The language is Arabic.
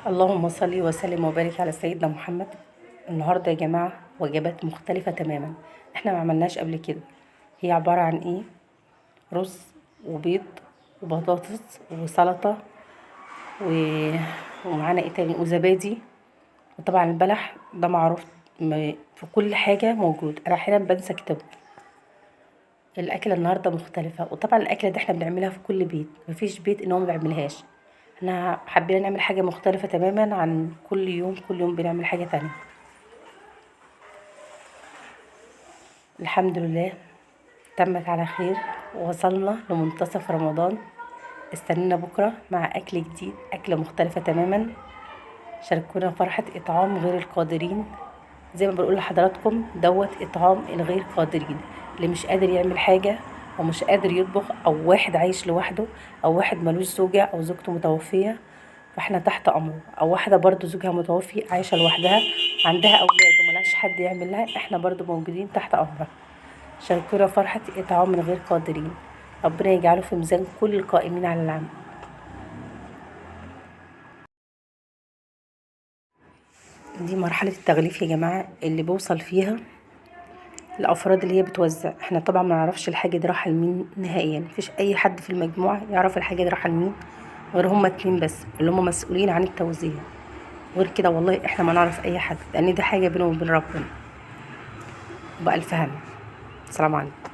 اللهم صل وسلم وبارك على سيدنا محمد. النهارده يا جماعه وجبات مختلفه تماما، احنا ما عملناش قبل كده. هي عباره عن ايه؟ رز وبيض وبطاطس وسلطه ومعانا ايه تاني وزبادي. وطبعا البلح ده معروف، في كل حاجه موجود. انا احيانا بنسى اكتبه. الاكله النهارده مختلفه، وطبعا الاكله دي احنا بنعملها في كل بيت، مفيش بيت ان هو ما بيعملهاش. احنا حابين نعمل حاجه مختلفه تماما عن كل يوم، كل يوم بنعمل حاجه تانية. الحمد لله تمت على خير، ووصلنا لمنتصف رمضان. استنونا بكره مع اكل جديد، اكله مختلفه تماما. شاركونا فرحه اطعام غير القادرين. زي ما بنقول لحضراتكم، دوت اطعام الغير قادرين، اللي مش قادر يعمل حاجه او مش قادر يطبخ، او واحد عايش لوحده، او واحد ملوش زوجه او زوجته متوفيه، فاحنا تحت امره. او واحده برضو زوجها متوفي عايشه لوحدها، عندها اولاد وملهاش حد يعمل لها، احنا برضو موجودين تحت امرها. شاركونا فرحه اطعام الغير قادرين. ربنا يجعله في ميزان كل القائمين على العمل. دي مرحله التغليف يا جماعه، اللي بوصل فيها الافراد اللي هي بتوزع. احنا طبعا ما نعرفش الحاجه دي رايحه لمين نهائيا، مفيش اي حد في المجموعه يعرف الحاجه دي رايحه لمين غير هما اتنين بس اللي هما مسؤولين عن التوزيع. غير كده والله احنا ما نعرف اي حد، لان دي حاجه بينهم وبين ربنا. بألف هنا. السلام عليكم.